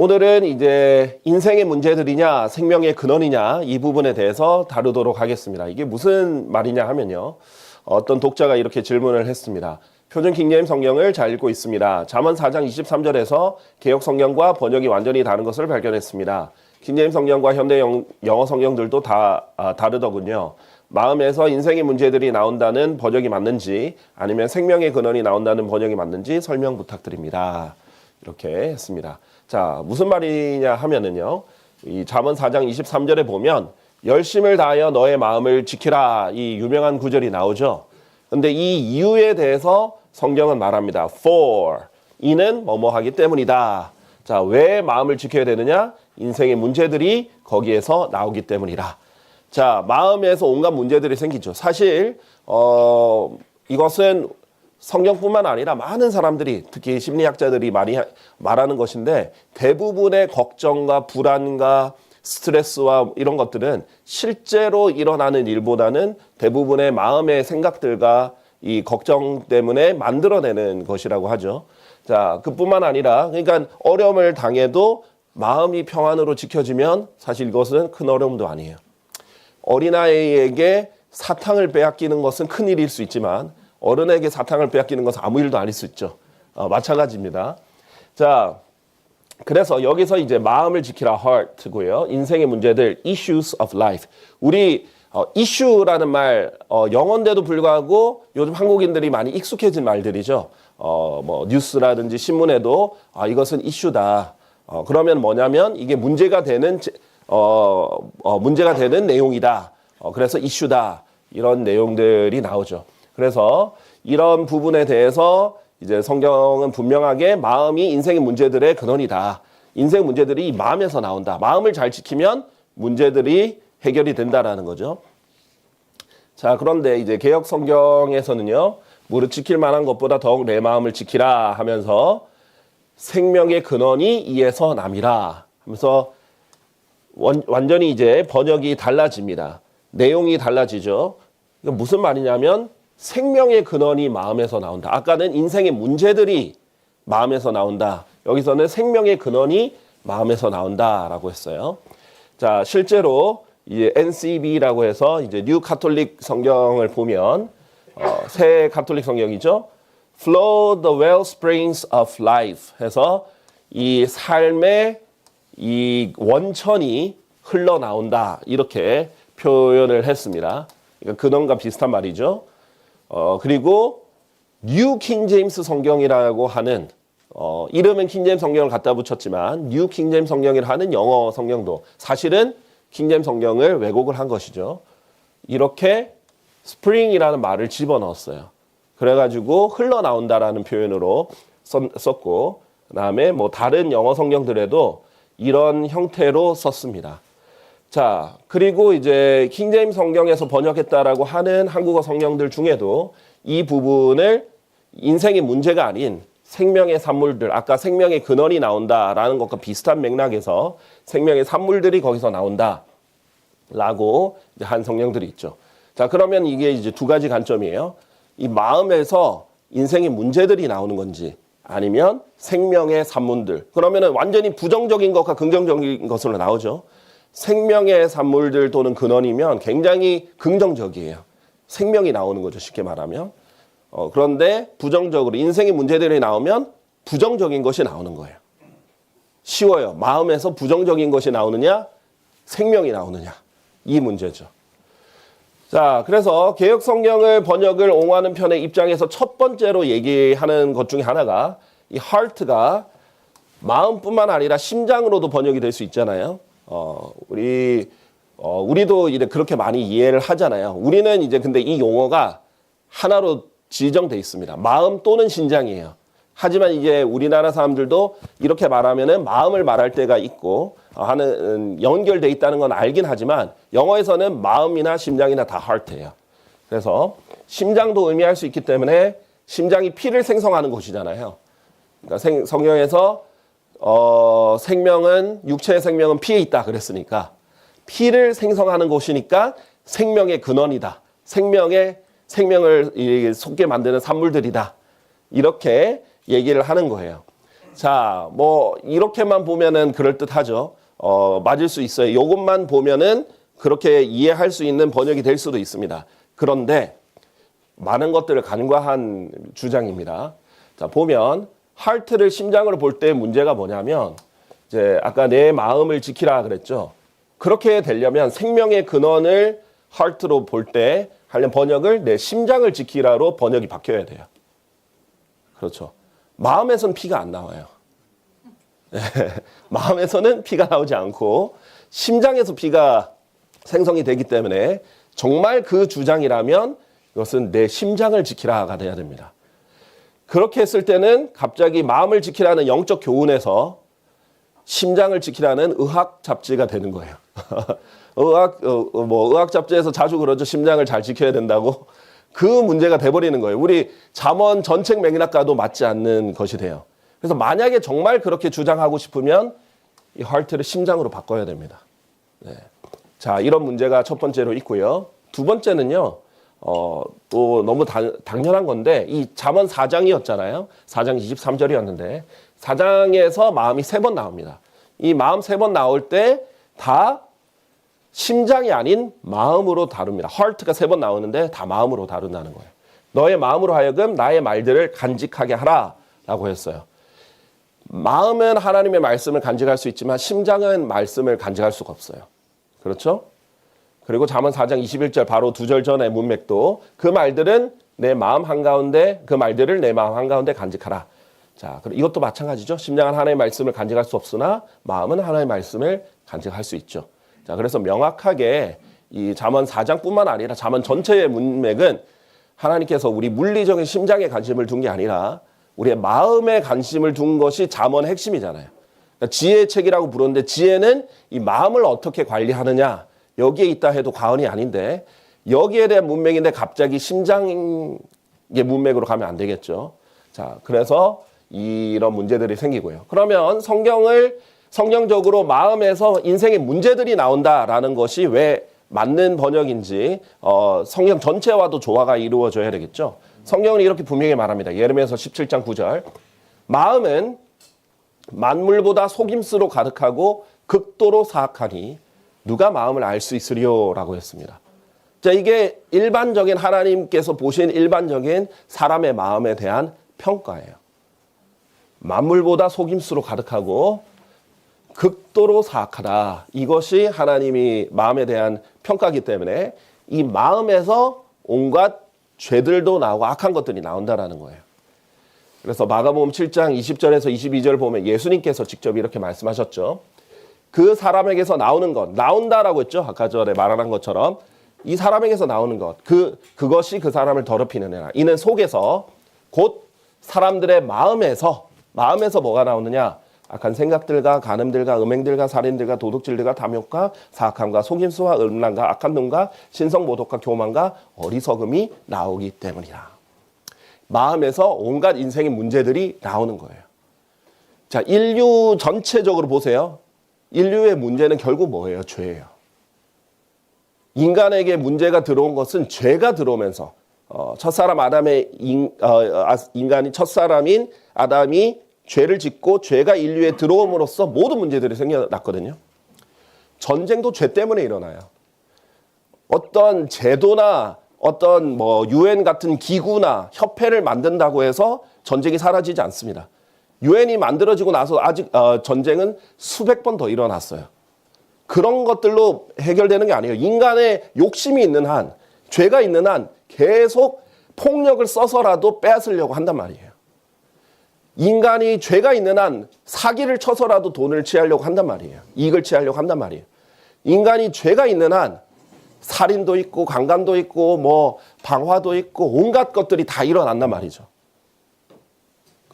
오늘은 이제 인생의 문제들이냐 생명의 근원이냐 이 부분에 대해서 다루도록 하겠습니다. 이게 무슨 말이냐 하면요. 어떤 독자가 이렇게 질문을 했습니다. 표준 킹제임 성경을 잘 읽고 있습니다. 잠언 4장 23절에서 개역 성경과 번역이 완전히 다른 것을 발견했습니다. 킹제임 성경과 현대 영어 성경들도 다 다르더군요. 마음에서 인생의 문제들이 나온다는 번역이 맞는지 아니면 생명의 근원이 나온다는 번역이 맞는지 설명 부탁드립니다. 이렇게 했습니다. 자, 무슨 말이냐 하면은요. 이 잠언 4장 23절에 보면 열심을 다하여 너의 마음을 지키라 이 유명한 구절이 나오죠. 근데 이 이유에 대해서 성경은 말합니다. For 이는 뭐뭐 하기 때문이다. 자, 왜 마음을 지켜야 되느냐? 인생의 문제들이 거기에서 나오기 때문이라. 자, 마음에서 온갖 문제들이 생기죠. 사실 이것은 성경뿐만 아니라 많은 사람들이 특히 심리학자들이 많이 말하는 것인데 대부분의 걱정과 불안과 스트레스와 이런 것들은 실제로 일어나는 일보다는 대부분의 마음의 생각들과 이 걱정 때문에 만들어내는 것이라고 하죠. 자, 그뿐만 아니라 그러니까 어려움을 당해도 마음이 평안으로 지켜지면 사실 이것은 큰 어려움도 아니에요. 어린아이에게 사탕을 빼앗기는 것은 큰일일 수 있지만 어른에게 사탕을 빼앗기는 것은 아무 일도 아닐 수 있죠. 마찬가지입니다. 자, 그래서 여기서 이제 마음을 지키라 heart고요. 인생의 문제들 issues of life. 우리 issue라는 말 영어인데도 불구하고 요즘 한국인들이 많이 익숙해진 말들이죠. 뭐 뉴스라든지 신문에도 이것은 이슈다. 그러면 뭐냐면 이게 문제가 되는 내용이다. 그래서 이슈다. 이런 내용들이 나오죠. 그래서 이런 부분에 대해서 이제 성경은 분명하게 마음이 인생의 문제들의 근원이다. 인생 문제들이 마음에서 나온다. 마음을 잘 지키면 문제들이 해결이 된다라는 거죠. 자, 그런데 이제 개역 성경에서는요. 무릇 지킬 만한 것보다 더욱 내 마음을 지키라 하면서 생명의 근원이 이에서 남이라 하면서 완전히 이제 번역이 달라집니다. 내용이 달라지죠. 이게 무슨 말이냐면 생명의 근원이 마음에서 나온다. 아까는 인생의 문제들이 마음에서 나온다. 여기서는 생명의 근원이 마음에서 나온다라고 했어요. 자, 실제로 이제 NCB라고 해서 이제 뉴 카톨릭 성경을 보면 새 카톨릭 성경이죠. Flow the wellsprings of life 해서 이 삶의 이 원천이 흘러나온다. 이렇게 표현을 했습니다. 그러니까 근원과 비슷한 말이죠. 그리고 뉴 킹제임스 성경이라고 하는 이름은 킹제임스 성경을 갖다 붙였지만 뉴 킹제임스 성경이라 하는 영어 성경도 사실은 킹제임스 성경을 왜곡을 한 것이죠. 이렇게 스프링이라는 말을 집어넣었어요. 그래가지고 흘러나온다라는 표현으로 썼고 그다음에 뭐 다른 영어 성경들에도 이런 형태로 썼습니다. 자, 그리고 이제 킹제임스 성경에서 번역했다라고 하는 한국어 성경들 중에도 이 부분을 인생의 문제가 아닌 생명의 산물들, 아까 생명의 근원이 나온다라는 것과 비슷한 맥락에서 생명의 산물들이 거기서 나온다라고 한 성경들이 있죠. 자, 그러면 이게 이제 두 가지 관점이에요. 이 마음에서 인생의 문제들이 나오는 건지 아니면 생명의 산물들. 그러면은 완전히 부정적인 것과 긍정적인 것으로 나오죠. 생명의 산물들 또는 근원이면 굉장히 긍정적이에요. 생명이 나오는 거죠. 쉽게 말하면. 그런데 부정적으로 인생의 문제들이 나오면 부정적인 것이 나오는 거예요. 쉬워요. 마음에서 부정적인 것이 나오느냐 생명이 나오느냐 이 문제죠. 자, 그래서 개역 성경을 번역을 옹호하는 편의 입장에서 첫 번째로 얘기하는 것 중에 하나가 이 heart가 마음뿐만 아니라 심장으로도 번역이 될 수 있잖아요. 우리도 이제 그렇게 많이 이해를 하잖아요. 우리는 이제 근데 이 용어가 하나로 지정돼 있습니다. 마음 또는 심장이에요. 하지만 이제 우리나라 사람들도 이렇게 말하면은 마음을 말할 때가 있고 하는 연결돼 있다는 건 알긴 하지만 영어에서는 마음이나 심장이나 다 heart예요. 그래서 심장도 의미할 수 있기 때문에 심장이 피를 생성하는 곳이잖아요. 그러니까 성경에서 생명은 육체의 생명은 피에 있다 그랬으니까 피를 생성하는 곳이니까 생명의 근원이다. 생명을 솟게 만드는 산물들이다. 이렇게 얘기를 하는 거예요. 자, 뭐 이렇게만 보면은 그럴듯하죠. 맞을 수 있어요. 이것만 보면은 그렇게 이해할 수 있는 번역이 될 수도 있습니다. 그런데 많은 것들을 간과한 주장입니다. 자, 보면 heart를 심장으로 볼 때 문제가 뭐냐면 이제 아까 내 마음을 지키라 그랬죠. 그렇게 되려면 생명의 근원을 heart로 볼 때 하려면 번역을 내 심장을 지키라로 번역이 바뀌어야 돼요. 그렇죠. 마음에서는 피가 안 나와요. 마음에서는 피가 나오지 않고 심장에서 피가 생성이 되기 때문에 정말 그 주장이라면 이것은 내 심장을 지키라가 돼야 됩니다. 그렇게 했을 때는 갑자기 마음을 지키라는 영적 교훈에서 심장을 지키라는 의학 잡지가 되는 거예요. 의학 잡지에서 자주 그러죠. 심장을 잘 지켜야 된다고. 그 문제가 돼버리는 거예요. 우리 잠언 전책 맥락과도 맞지 않는 것이 돼요. 그래서 만약에 정말 그렇게 주장하고 싶으면 이 heart를 심장으로 바꿔야 됩니다. 네. 자, 이런 문제가 첫 번째로 있고요. 두 번째는요. 또 너무 당연한 건데 이 잠언 4장이었잖아요. 4장 23절이었는데 4장에서 마음이 3번 나옵니다. 이 마음 3번 나올 때 다 심장이 아닌 마음으로 다룹니다. heart가 3번 나오는데 다 마음으로 다룬다는 거예요. 너의 마음으로 하여금 나의 말들을 간직하게 하라 라고 했어요. 마음은 하나님의 말씀을 간직할 수 있지만 심장은 말씀을 간직할 수가 없어요. 그렇죠? 그리고 잠언 4장 21절 바로 2절 전의 문맥도 그 말들은 내 마음 한가운데 그 말들을 내 마음 한가운데 간직하라. 자, 이것도 마찬가지죠. 심장은 하나님의 말씀을 간직할 수 없으나 마음은 하나님의 말씀을 간직할 수 있죠. 자, 그래서 명확하게 이 잠언 4장뿐만 아니라 잠언 전체의 문맥은 하나님께서 우리 물리적인 심장에 관심을 둔 게 아니라 우리의 마음에 관심을 둔 것이 잠언의 핵심이잖아요. 그러니까 지혜의 책이라고 부르는데 지혜는 이 마음을 어떻게 관리하느냐 여기에 있다 해도 과언이 아닌데 여기에 대한 문맥인데 갑자기 심장의 문맥으로 가면 안 되겠죠. 자, 그래서 이런 문제들이 생기고요. 그러면 성경적으로 마음에서 인생의 문제들이 나온다라는 것이 왜 맞는 번역인지 성경 전체와도 조화가 이루어져야 되겠죠. 성경은 이렇게 분명히 말합니다. 예레미야서 17장 9절 마음은 만물보다 속임수로 가득하고 극도로 사악하니 누가 마음을 알 수 있으리요? 라고 했습니다. 자, 이게 일반적인 하나님께서 보신 일반적인 사람의 마음에 대한 평가예요. 만물보다 속임수로 가득하고 극도로 사악하다. 이것이 하나님이 마음에 대한 평가이기 때문에 이 마음에서 온갖 죄들도 나오고 악한 것들이 나온다라는 거예요. 그래서 마가복음 7장 20절에서 22절 보면 예수님께서 직접 이렇게 말씀하셨죠. 그 사람에게서 나오는 것, 나온다라고 했죠. 아까 전에 말한 것처럼 이 사람에게서 나오는 것, 그것이 그 사람을 더럽히느니라. 이는 속에서 곧 사람들의 마음에서 뭐가 나오느냐? 악한 생각들과 간음들과 음행들과 살인들과 도둑질들과 탐욕과 사악함과 속임수와 음란과 악한 눈과 신성모독과 교만과 어리석음이 나오기 때문이라. 마음에서 온갖 인생의 문제들이 나오는 거예요. 자, 인류 전체적으로 보세요. 인류의 문제는 결국 뭐예요? 죄예요. 인간에게 문제가 들어온 것은 죄가 들어오면서 첫사람 아담의 인간이 첫사람인 아담이 죄를 짓고 죄가 인류에 들어옴으로써 모든 문제들이 생겨났거든요. 전쟁도 죄 때문에 일어나요. 어떤 제도나 어떤 유엔 같은 기구나 협회를 만든다고 해서 전쟁이 사라지지 않습니다. 유엔이 만들어지고 나서 아직 전쟁은 수백 번 더 일어났어요. 그런 것들로 해결되는 게 아니에요. 인간의 욕심이 있는 한, 죄가 있는 한 계속 폭력을 써서라도 빼앗으려고 한단 말이에요. 인간이 죄가 있는 한 사기를 쳐서라도 돈을 취하려고 한단 말이에요. 이익을 취하려고 한단 말이에요. 인간이 죄가 있는 한 살인도 있고 강간도 있고 방화도 있고 온갖 것들이 다 일어난단 말이죠.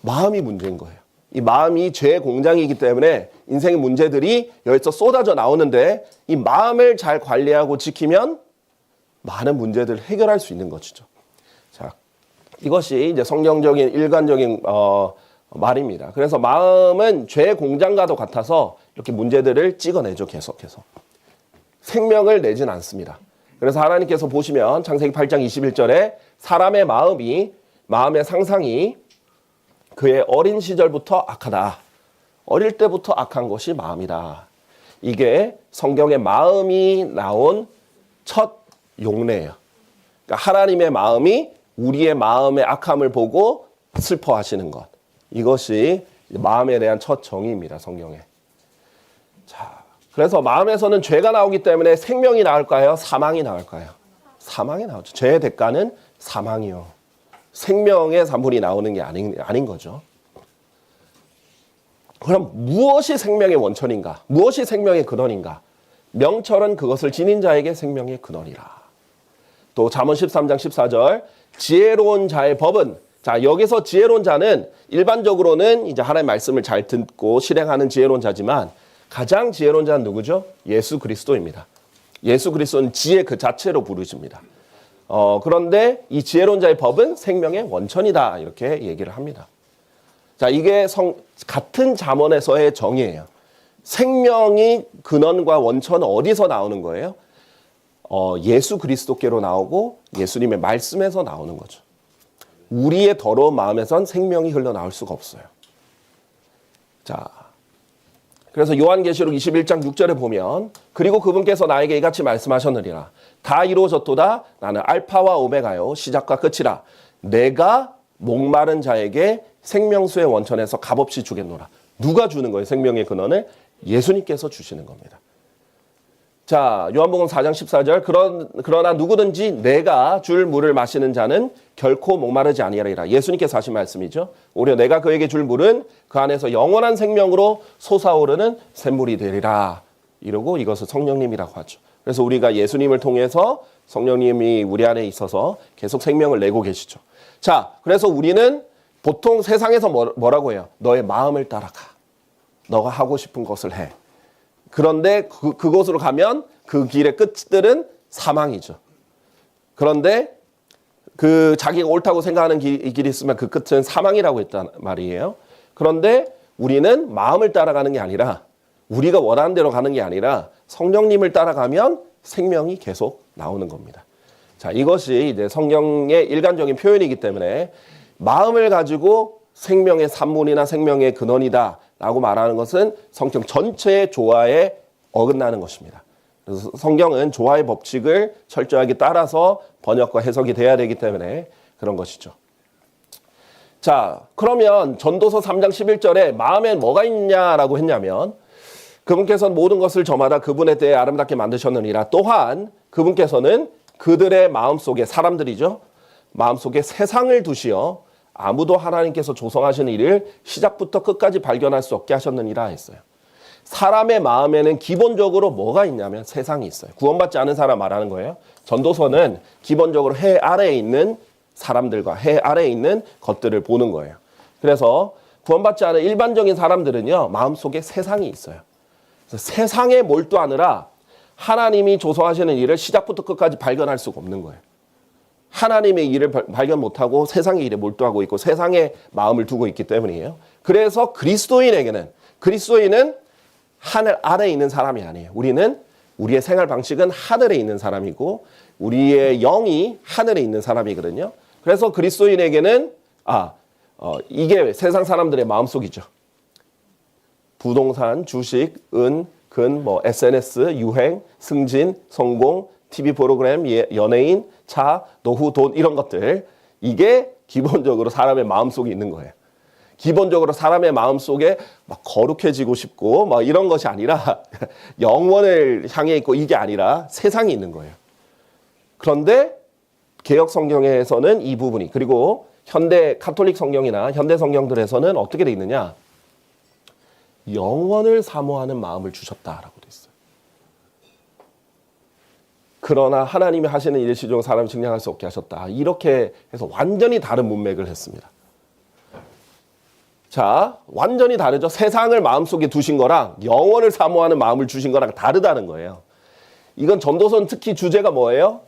마음이 문제인 거예요. 이 마음이 죄의 공장이기 때문에 인생의 문제들이 여기서 쏟아져 나오는데 이 마음을 잘 관리하고 지키면 많은 문제들을 해결할 수 있는 것이죠. 자, 이것이 이제 성경적인 일관적인 말입니다. 그래서 마음은 죄의 공장과도 같아서 이렇게 문제들을 찍어내죠. 계속해서. 생명을 내진 않습니다. 그래서 하나님께서 보시면 창세기 8장 21절에 사람의 마음의 상상이 그의 어린 시절부터 악하다. 어릴 때부터 악한 것이 마음이다. 이게 성경의 마음이 나온 첫 용례예요. 그러니까 하나님의 마음이 우리의 마음의 악함을 보고 슬퍼하시는 것. 이것이 마음에 대한 첫 정의입니다. 성경에. 자, 그래서 마음에서는 죄가 나오기 때문에 생명이 나올까요? 사망이 나올까요? 사망이 나오죠. 죄의 대가는 사망이요. 생명의 산물이 나오는 게 아닌 거죠. 그럼 무엇이 생명의 원천인가? 무엇이 생명의 근원인가? 명철은 그것을 지닌 자에게 생명의 근원이라. 또 잠언 13장 14절 지혜로운 자의 법은, 자, 여기서 지혜로운 자는 일반적으로는 이제 하나님의 말씀을 잘 듣고 실행하는 지혜로운 자지만 가장 지혜로운 자는 누구죠? 예수 그리스도입니다. 예수 그리스도는 지혜 그 자체로 부르십니다. 그런데 이 지혜로운 자의 법은 생명의 원천이다. 이렇게 얘기를 합니다. 자, 이게 같은 잠언에서의 정의예요. 생명이 근원과 원천은 어디서 나오는 거예요? 예수 그리스도께로 나오고 예수님의 말씀에서 나오는 거죠. 우리의 더러운 마음에선 생명이 흘러나올 수가 없어요. 자, 그래서 요한계시록 21장 6절에 보면 그리고 그분께서 나에게 이같이 말씀하셨느니라. 다 이루어졌도다. 나는 알파와 오메가요 시작과 끝이라. 내가 목마른 자에게 생명수의 원천에서 값없이 주겠노라. 누가 주는 거예요? 생명의 근원을? 예수님께서 주시는 겁니다. 자, 요한복음 4장 14절 그러나 누구든지 내가 줄 물을 마시는 자는 결코 목마르지 아니하리라. 예수님께서 하신 말씀이죠. 오히려 내가 그에게 줄 물은 그 안에서 영원한 생명으로 솟아오르는 샘물이 되리라. 이러고 이것을 성령님이라고 하죠. 그래서 우리가 예수님을 통해서 성령님이 우리 안에 있어서 계속 생명을 내고 계시죠. 자, 그래서 우리는 보통 세상에서 뭐라고 해요? 너의 마음을 따라가. 너가 하고 싶은 것을 해. 그런데 그곳으로 가면 그 길의 끝들은 사망이죠. 그런데 그 자기가 옳다고 생각하는 길이 있으면 그 끝은 사망이라고 했단 말이에요. 그런데 우리는 마음을 따라가는 게 아니라 우리가 원하는 대로 가는 게 아니라 성령님을 따라가면 생명이 계속 나오는 겁니다. 자, 이것이 이제 성경의 일관적인 표현이기 때문에 마음을 가지고 생명의 산물이나 생명의 근원이다 라고 말하는 것은 성경 전체의 조화에 어긋나는 것입니다. 그래서 성경은 조화의 법칙을 철저하게 따라서 번역과 해석이 돼야 되기 때문에 그런 것이죠. 자, 그러면 전도서 3장 11절에 마음에 뭐가 있냐라고 했냐면 그분께서는 모든 것을 저마다 그분에 대해 아름답게 만드셨느니라. 또한 그분께서는 그들의 마음속에, 사람들이죠, 마음속에 세상을 두시어 아무도 하나님께서 조성하시는 일을 시작부터 끝까지 발견할 수 없게 하셨느니라 했어요. 사람의 마음에는 기본적으로 뭐가 있냐면 세상이 있어요. 구원받지 않은 사람 말하는 거예요. 전도서는 기본적으로 해 아래에 있는 사람들과 해 아래에 있는 것들을 보는 거예요. 그래서 구원받지 않은 일반적인 사람들은요, 마음속에 세상이 있어요. 그래서 세상에 몰두하느라 하나님이 조성하시는 일을 시작부터 끝까지 발견할 수가 없는 거예요. 하나님의 일을 발견 못하고 세상의 일에 몰두하고 있고 세상에 마음을 두고 있기 때문이에요. 그래서 그리스도인은 하늘 아래에 있는 사람이 아니에요. 우리의 생활 방식은 하늘에 있는 사람이고 우리의 영이 하늘에 있는 사람이거든요. 그래서 그리스도인에게는 이게 세상 사람들의 마음속이죠. 부동산, 주식, 은, 근, SNS, 유행, 승진, 성공, TV 프로그램, 연예인, 차, 노후, 돈 이런 것들, 이게 기본적으로 사람의 마음속에 있는 거예요. 기본적으로 사람의 마음속에 막 거룩해지고 싶고 막 이런 것이 아니라 영원을 향해 있고 이게 아니라 세상이 있는 거예요. 그런데 개역 성경에서는 이 부분이, 그리고 현대 카톨릭 성경이나 현대 성경들에서는 어떻게 돼 있느냐? 영원을 사모하는 마음을 주셨다라고 돼 있어요. 그러나 하나님이 하시는 일시 중 사람을 측량할 수 없게 하셨다. 이렇게 해서 완전히 다른 문맥을 했습니다. 자, 완전히 다르죠. 세상을 마음속에 두신 거랑 영원을 사모하는 마음을 주신 거랑 다르다는 거예요. 이건 전도서는 특히 주제가 뭐예요?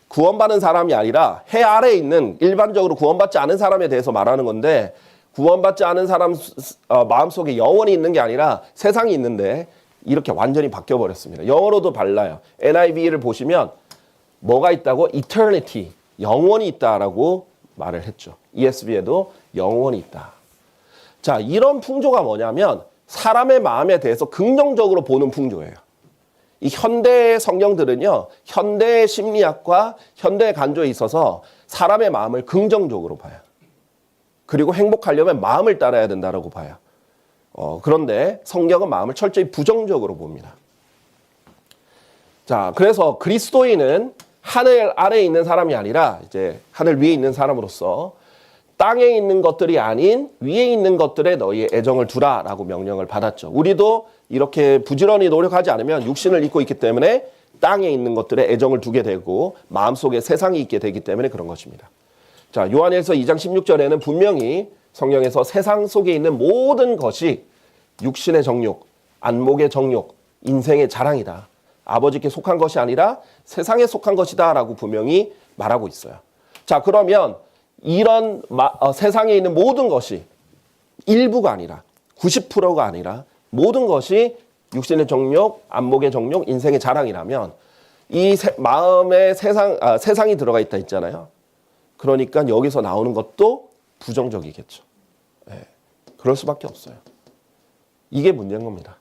구원받은 사람이 아니라 해 아래에 있는 일반적으로 구원받지 않은 사람에 대해서 말하는 건데, 구원받지 않은 사람 마음속에 영원이 있는 게 아니라 세상이 있는데 이렇게 완전히 바뀌어버렸습니다. 영어로도 달라요. NIV를 보시면 뭐가 있다고? Eternity, 영원이 있다라고 말을 했죠. ESV에도 영원이 있다. 자, 이런 풍조가 뭐냐면 사람의 마음에 대해서 긍정적으로 보는 풍조예요. 이 현대의 성경들은요, 현대의 심리학과 현대의 간조에 있어서 사람의 마음을 긍정적으로 봐요. 그리고 행복하려면 마음을 따라야 된다고 봐요. 그런데 성경은 마음을 철저히 부정적으로 봅니다. 자, 그래서 그리스도인은 하늘 아래에 있는 사람이 아니라 이제 하늘 위에 있는 사람으로서 땅에 있는 것들이 아닌 위에 있는 것들에 너희의 애정을 두라라고 명령을 받았죠. 우리도 이렇게 부지런히 노력하지 않으면 육신을 입고 있기 때문에 땅에 있는 것들에 애정을 두게 되고 마음속에 세상이 있게 되기 때문에 그런 것입니다. 자, 요한일서 2장 16절에는 분명히 성경에서 세상 속에 있는 모든 것이 육신의 정욕, 안목의 정욕, 인생의 자랑이다. 아버지께 속한 것이 아니라 세상에 속한 것이다 라고 분명히 말하고 있어요. 자, 그러면 이런 세상에 있는 모든 것이 일부가 아니라 90%가 아니라 모든 것이 육신의 정욕, 안목의 정욕, 인생의 자랑이라면 이 마음에 세상이 들어가 있다 했잖아요. 그러니까 여기서 나오는 것도 부정적이겠죠. 네, 그럴 수밖에 없어요. 이게 문제인 겁니다.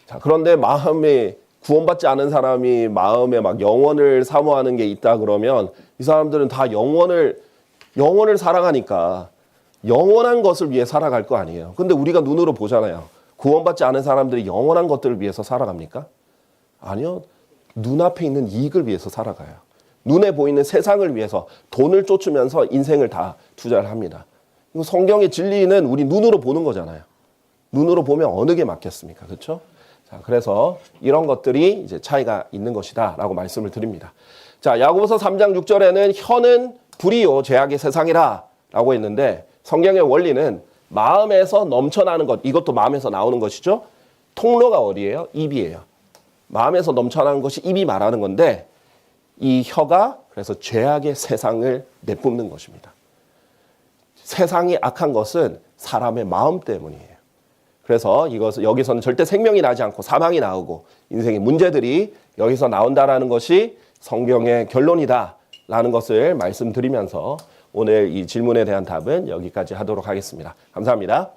자, 그런데 마음에 구원받지 않은 사람이 마음에 막 영원을 사모하는 게 있다 그러면 이 사람들은 다 영원을 사랑하니까 영원한 것을 위해 살아갈 거 아니에요. 근데 우리가 눈으로 보잖아요. 구원받지 않은 사람들이 영원한 것들을 위해서 살아갑니까? 아니요. 눈앞에 있는 이익을 위해서 살아가요. 눈에 보이는 세상을 위해서 돈을 쫓으면서 인생을 다 투자를 합니다. 성경의 진리는 우리 눈으로 보는 거잖아요. 눈으로 보면 어느 게 맞겠습니까? 그렇죠? 자, 그래서 이런 것들이 이제 차이가 있는 것이다 라고 말씀을 드립니다. 자, 야고보서 3장 6절에는 혀는 불이요 죄악의 세상이라 라고 했는데 성경의 원리는 마음에서 넘쳐나는 것, 이것도 마음에서 나오는 것이죠. 통로가 어디예요? 입이에요. 마음에서 넘쳐나는 것이 입이 말하는 건데 이 혀가 그래서 죄악의 세상을 내뿜는 것입니다. 세상이 악한 것은 사람의 마음 때문이에요. 그래서 여기서는 절대 생명이 나지 않고 사망이 나오고 인생의 문제들이 여기서 나온다라는 것이 성경의 결론이다라는 것을 말씀드리면서 오늘 이 질문에 대한 답은 여기까지 하도록 하겠습니다. 감사합니다.